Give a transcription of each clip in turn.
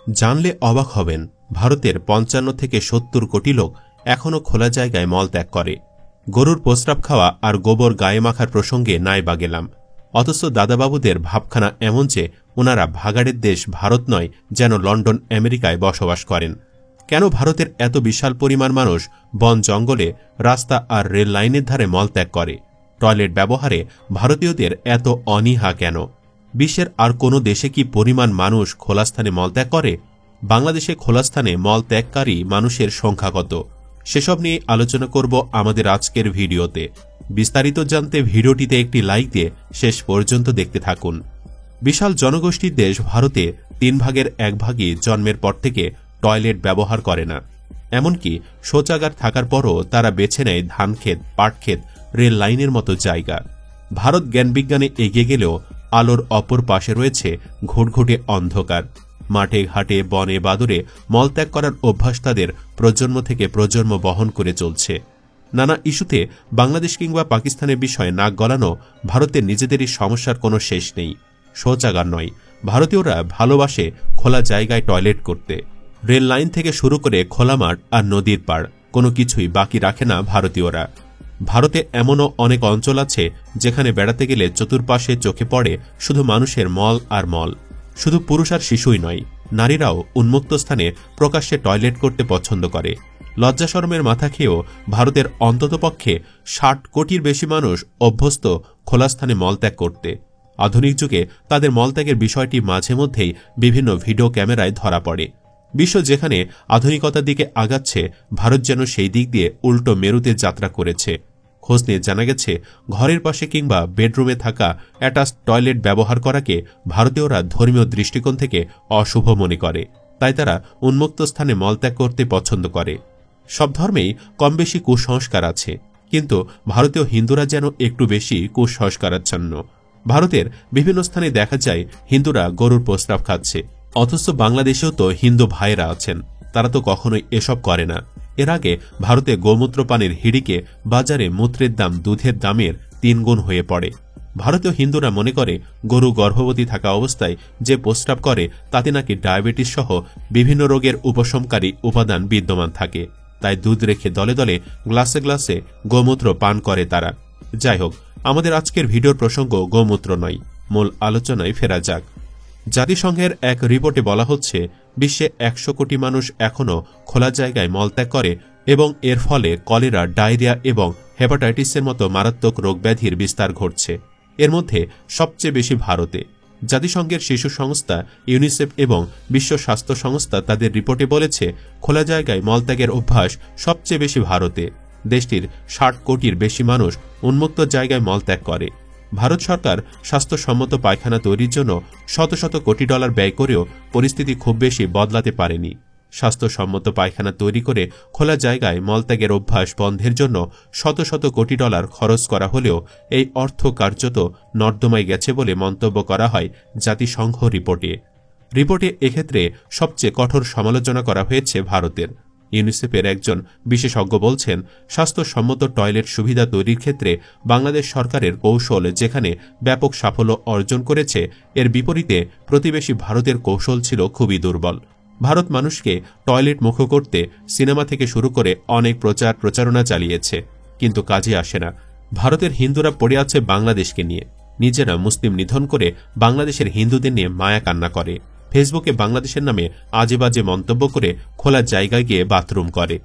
জানলে অবাক হবেন, ভারতের ৫৫ থেকে ৭০ কোটি লোক এখনও খোলা জায়গায় মলত্যাগ করে। গরুর প্রস্রাব খাওয়া আর গোবর গায়ে মাখার প্রসঙ্গে নাই বা গেলাম, অথচ দাদাবাবুদের ভাবখানা এমন যে ওনারা ভাগাড়ের দেশ ভারত নয়, যেন লন্ডন আমেরিকায় বসবাস করেন। কেন ভারতের এত বিশাল পরিমাণ মানুষ বন জঙ্গলে, রাস্তা আর রেল লাইনের ধারে মলত্যাগ করে? টয়লেট ব্যবহারে ভারতীয়দের এত অনীহা কেন? বিশ্বের আর কোনো দেশে কি পরিমাণ মানুষ খোলাস্থানে মলত্যাগ করে? বাংলাদেশে খোলাস্থানে মলত্যাগকারী মানুষের সংখ্যা কত? সেসব নিয়ে আলোচনা করব আমাদের আজকের ভিডিওতে। বিস্তারিত জানতে ভিডিওটিতে একটি লাইক দিয়ে শেষ পর্যন্ত দেখতে থাকুন। বিশাল জনগোষ্ঠীর দেশ ভারতে ৩ ভাগের ১ ভাগই জন্মের পর থেকে টয়লেট ব্যবহার করে না। এমনকি শৌচাগার থাকার পরও তারা বেছে নেয় ধানক্ষেত, পাটক্ষেত, রেল লাইনের মতো জায়গা। ভারত জ্ঞানবিজ্ঞানে এগিয়ে গেলেও আলোর অপর পাশে রয়েছে ঘুটঘুটে অন্ধকার। মাঠে ঘাটে, বনে বাদুরে মলত্যাগ করার অভ্যাস তাদের প্রজন্ম থেকে প্রজন্ম বহন করে চলছে। নানা ইস্যুতে বাংলাদেশ কিংবা পাকিস্তানের বিষয়ে নাক গলানো ভারতের নিজেদেরই সমস্যার কোনো শেষ নেই। শৌচাগার নয়, ভারতীয়রা ভালোবাসে খোলা জায়গায় টয়লেট করতে। রেল লাইন থেকে শুরু করে খোলা মাঠ আর নদীর পাড়, কোনো কিছুই বাকি রাখে না ভারতীয়রা। ভারতে এমনও অনেক অঞ্চল আছে যেখানে বেড়াতে গেলে চতুর্পাশে চোখে পড়ে শুধু মানুষের মল আর মল। শুধু পুরুষ আর শিশুই নয়, নারীরাও উন্মুক্ত স্থানে প্রকাশ্যে টয়লেট করতে পছন্দ করে। লজ্জাশরমের মাথা খেয়েও ভারতের অন্ততপক্ষে ৬০ কোটির বেশি মানুষ অভ্যস্ত খোলা স্থানে মলত্যাগ করতে। আধুনিক যুগে তাদের মলত্যাগের বিষয়টি মাঝে মধ্যেই বিভিন্ন ভিডিও ক্যামেরায় ধরা পড়ে। বিশ্ব যেখানে আধুনিকতার দিকে আগাচ্ছে, ভারত যেন সেই দিক দিয়ে উল্টো মেরুতে যাত্রা করেছে। খোঁজ নিয়ে জানা গেছে, ঘরের পাশে কিংবা বেডরুমে থাকা অ্যাটাচ টয়লেট ব্যবহার করাকে ভারতীয়রা ধর্মীয় দৃষ্টিকোণ থেকে অশুভ মনে করে, তাই তারা উন্মুক্ত স্থানে মলত্যাগ করতে পছন্দ করে। সব ধর্মেই কম বেশি কুসংস্কার আছে, কিন্তু ভারতীয় হিন্দুরা যেন একটু বেশি কুসংস্কারাচ্ছন্ন। ভারতের বিভিন্ন স্থানে দেখা যায় হিন্দুরা গরুর প্রস্রাব খাচ্ছে, অথচ বাংলাদেশেও তো হিন্দু ভাইয়েরা আছেন, তারা তো কখনোই এসব করে না। এর আগে ভারতে গোমূত্র পানের হিড়িকে বাজারে মূত্রের দাম দুধের দামের ৩ গুণ হয়ে পড়ে। ভারতীয় হিন্দুরা মনে করে গরু গর্ভবতী থাকা অবস্থায় যে প্রস্রাব করে তাতে নাকি ডায়াবেটিস সহ বিভিন্ন রোগের উপশমকারী উপাদান বিদ্যমান থাকে, তাই দুধ রেখে দলে দলে গ্লাসে গ্লাসে গোমূত্র পান করে তারা। যাই হোক, আমাদের আজকের ভিডিওর প্রসঙ্গ গোমূত্র নয়, মূল আলোচনায় ফেরা যাক। জাতিসংঘের এক রিপোর্টে বলা হচ্ছে, বিশ্বে ১০০ কোটি মানুষ এখনও খোলা জায়গায় মলত্যাগ করে এবং এর ফলে কলেরা, ডায়রিয়া এবং হেপাটাইটিসের মতো মারাত্মক রোগব্যাধির বিস্তার ঘটছে। এর মধ্যে সবচেয়ে বেশি ভারতে। জাতিসংঘের শিশু সংস্থা ইউনিসেফ এবং বিশ্ব স্বাস্থ্য সংস্থা তাদের রিপোর্টে বলেছে, খোলা জায়গায় মলত্যাগের অভ্যাস সবচেয়ে বেশি ভারতে। দেশটির ৬০ কোটির বেশি মানুষ উন্মুক্ত জায়গায় মলত্যাগ করে। ভারত সরকার স্বাস্থ্যসম্মত পায়খানা তৈরির জন্য শত শত কোটি ডলার ব্যয় করেও পরিস্থিতি খুব বেশি বদলাতে পারেনি। স্বাস্থ্যসম্মত পায়খানা তৈরি করে খোলা জায়গায় মলত্যাগের অভ্যাস বন্ধের জন্য শত শত কোটি ডলার খরচ করা হলেও এই অর্থ কার্যত নর্দমায় গেছে বলে মন্তব্য করা হয় জাতিসংঘ রিপোর্টে এক্ষেত্রে সবচেয়ে কঠোর সমালোচনা করা হয়েছে ভারতের। ইউনিসেফের একজন বিশেষজ্ঞ বলছেন, স্বাস্থ্যসম্মত টয়লেট সুবিধা তৈরির ক্ষেত্রে বাংলাদেশ সরকারের কৌশল যেখানে ব্যাপক সাফল্য অর্জন করেছে, এর বিপরীতে প্রতিবেশী ভারতের কৌশল ছিল খুবই দুর্বল। ভারত মানুষকে টয়লেট মুখ করতে সিনেমা থেকে শুরু করে অনেক প্রচারণা চালিয়েছে, কিন্তু কাজে আসে না। ভারতের হিন্দুরা পড়ে আছে বাংলাদেশকে নিয়ে, নিজেরা মুসলিম নিধন করে বাংলাদেশের হিন্দুদের নিয়ে মায়া কান্না করে। ফেসবুকে বাংলাদেশের নামে আজে বাজে মন্তব্য করে খোলা জায়গায় গিয়ে বাথরুম করে।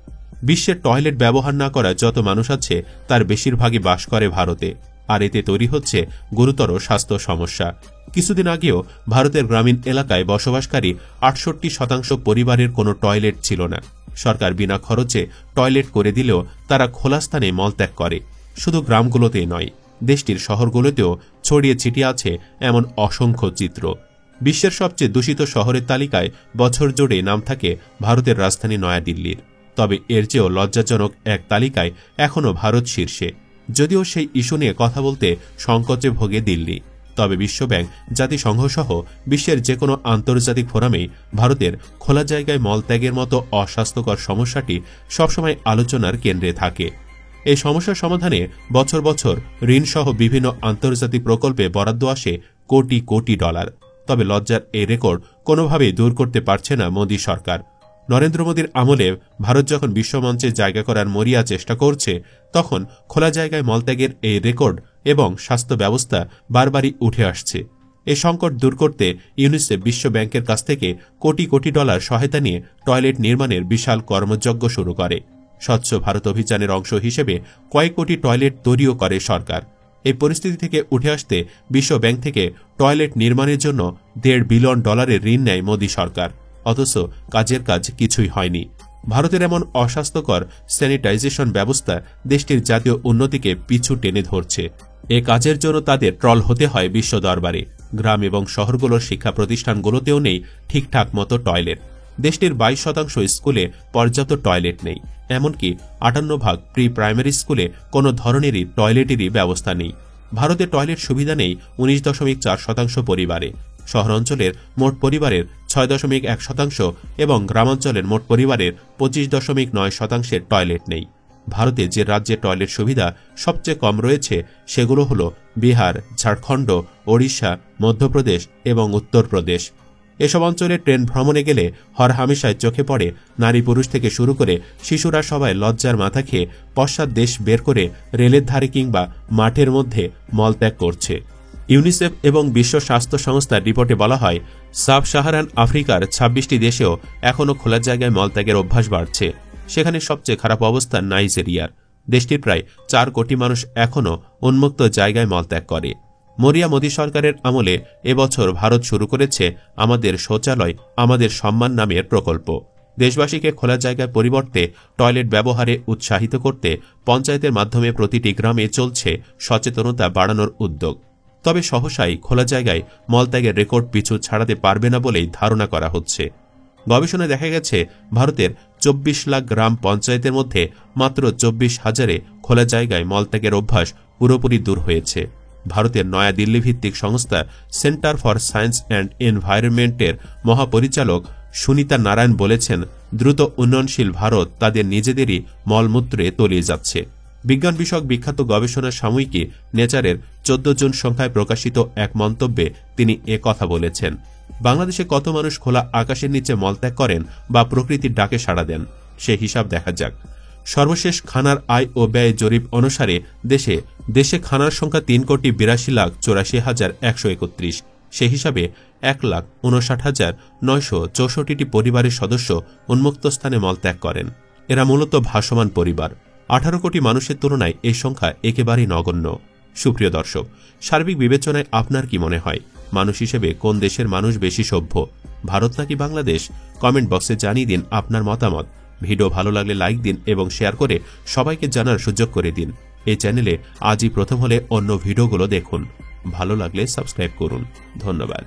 বিশ্বের টয়লেট ব্যবহার না করা যত মানুষ আছে তার বেশিরভাগই বাস করে ভারতে, আর এতে তৈরি হচ্ছে গুরুতর স্বাস্থ্য সমস্যা। কিছুদিন আগেও ভারতের গ্রামীণ এলাকায় বসবাসকারী ৬৮% পরিবারের কোনো টয়লেট ছিল না। সরকার বিনা খরচে টয়লেট করে দিলেও তারা খোলা স্থানে মলত্যাগ করে। শুধু গ্রামগুলোতেই নয়, দেশটির শহরগুলোতেও ছড়িয়ে ছিটিয়ে আছে এমন অসংখ্য চিত্র। বিশ্বের সবচেয়ে দূষিত শহরের তালিকায় বছর জুড়ে নাম থাকে ভারতের রাজধানী নয়াদিল্লির। তবে এর চেয়েও লজ্জাজনক এক তালিকায় এখনও ভারত শীর্ষে। যদিও সেই ইস্যু নিয়ে কথা বলতে সংকোচে ভোগে দিল্লি, তবে বিশ্বব্যাংক, জাতিসংঘ সহ বিশ্বের যে কোনো আন্তর্জাতিক ফোরামেই ভারতের খোলা জায়গায় মলত্যাগের মতো অস্বাস্থ্যকর সমস্যাটি সবসময় আলোচনার কেন্দ্রে থাকে। এই সমস্যার সমাধানে বছর বছর ঋণসহ বিভিন্ন আন্তর্জাতিক প্রকল্পে বরাদ্দ আসে কোটি কোটি ডলার। তবে লজ্জার এই রেকর্ড কোনোভাবেই দূর করতে পারছে না মোদী সরকার। নরেন্দ্র মোদীর আমলে ভারত যখন বিশ্বমঞ্চে জায়গা করার মরিয়া চেষ্টা করছে, তখন খোলা জায়গায় মলত্যাগের এই রেকর্ড এবং স্বাস্থ্য ব্যবস্থা বারবারই উঠে আসছে। এই সংকট দূর করতে ইউনিসেফ বিশ্ব ব্যাংকের কাছ থেকে কোটি কোটি ডলার সহায়তা নিয়ে টয়লেট নির্মাণের বিশাল কর্মযজ্ঞ শুরু করে। স্বচ্ছ ভারত অভিযানের অংশ হিসেবে কয়েক কোটি টয়লেট তৈরিও করে সরকার। এই পরিস্থিতি থেকে উঠে আসতে বিশ্ব ব্যাংক থেকে টয়লেট নির্মাণের জন্য $1.5 বিলিয়ন ঋণ নেয় মোদী সরকার, অথচ কাজের কাজ কিছুই হয়নি। ভারতের এমন অস্বাস্থ্যকর স্যানিটাইজেশন ব্যবস্থা দেশটির জাতীয় উন্নতিকে পিছু টেনে ধরছে। এ কাজের জন্য তাদের ট্রল হতে হয় বিশ্ব দরবারে। গ্রাম এবং শহরগুলোর শিক্ষা প্রতিষ্ঠানগুলোতেও নেই ঠিকঠাক মতো টয়লেট। দেশটির 22% স্কুলে পর্যাপ্ত টয়লেট নেই, এমনকি 58% প্রি প্রাইমারি স্কুলে কোনো ধরনেরই টয়লেটেরই ব্যবস্থা নেই। ভারতে টয়লেট সুবিধা নেই 19.4% পরিবারে। শহরাঞ্চলের মোট পরিবারের 6.1% এবং গ্রামাঞ্চলের মোট পরিবারের 25.9% টয়লেট নেই। ভারতে যে রাজ্যে টয়লেট সুবিধা সবচেয়ে কম রয়েছে সেগুলো হল বিহার, ঝাড়খণ্ড, ওড়িশা, মধ্যপ্রদেশ এবং উত্তরপ্রদেশ। এসব অঞ্চলে ট্রেন ভ্রমণে গেলে হরহামেশায় চোখে পড়ে নারী পুরুষ থেকে শুরু করে শিশুরা সবাই লজ্জার মাথা খেয়ে পশ্চাৎ দেশ বের করে রেলের ধারে কিংবা মাঠের মধ্যে মলত্যাগ করছে। ইউনিসেফ এবং বিশ্ব স্বাস্থ্য সংস্থার রিপোর্টে বলা হয়, সাব সাহারান আফ্রিকার 26টি দেশেও এখনও খোলা জায়গায় মলত্যাগের অভ্যাস বাড়ছে। সেখানে সবচেয়ে খারাপ অবস্থা নাইজেরিয়ার। দেশটির প্রায় 4 কোটি মানুষ এখনও উন্মুক্ত জায়গায় মলত্যাগ করে। মরিয়া মোদী সরকারের আমলে এবছর ভারত শুরু করেছে আমাদের শৌচালয় আমাদের সম্মান নামের প্রকল্প। দেশবাসীকে খোলা জায়গার পরিবর্তে টয়লেট ব্যবহারে উৎসাহিত করতে পঞ্চায়েতের মাধ্যমে প্রতিটি গ্রামে চলছে সচেতনতা বাড়ানোর উদ্যোগ। তবে সহসাই খোলা জায়গায় মলত্যাগের রেকর্ড পিছু ছাড়াতে পারবে না বলেই ধারণা করা হচ্ছে। গবেষণায় দেখা গেছে ভারতের 24 লাখ গ্রাম পঞ্চায়েতের মধ্যে মাত্র 24,000-এ খোলা জায়গায় মলত্যাগের অভ্যাস পুরোপুরি দূর হয়েছে। ভারতের নয়াদিল্লি ভিত্তিক সংস্থা সেন্টার ফর সায়েন্স অ্যান্ড এনভায়রনমেন্টের মহাপরিচালক সুনীতা নারায়ণ বলেছেন, দ্রুত উন্নয়নশীল ভারত তাদের নিজেদেরই মলমূত্রে তলিয়ে যাচ্ছে। বিজ্ঞান বিষয়ক বিখ্যাত গবেষণা সাময়িকী নেচারের 14 জুন সংখ্যায় প্রকাশিত এক মন্তব্যে তিনি কথা বলেছেন। বাংলাদেশে কত মানুষ খোলা আকাশের নিচে মলত্যাগ করেন বা প্রকৃতির ডাকে সাড়া দেন সে হিসাব দেখা যাক। সর্বশেষ খানার আয় ও ব্যয় জরিপ অনুসারে দেশে খানার সংখ্যা 3,52,84,131। সে হিসাবে 1,59,964টি পরিবারের সদস্য উন্মুক্ত স্থানে মলত্যাগ করেন। এরা মূলত ভাসমান পরিবার। 18 কোটি মানুষের তুলনায় এই সংখ্যা একেবারেই নগণ্য। সুপ্রিয় দর্শক, সার্বিক বিবেচনায় আপনার কি মনে হয়, মানুষ হিসেবে কোন দেশের মানুষ বেশি সভ্য, ভারত নাকি বাংলাদেশ? কমেন্ট বক্সে জানিয়ে দিন আপনার মতামত। ভিডিও ভালো লাগলে লাইক দিন এবং শেয়ার করে সবাইকে জানার সুযোগ করে দিন। এই চ্যানেলে আজই প্রথম হলে অন্য ভিডিওগুলো দেখুন। ভালো লাগলে সাবস্ক্রাইব করুন। ধন্যবাদ।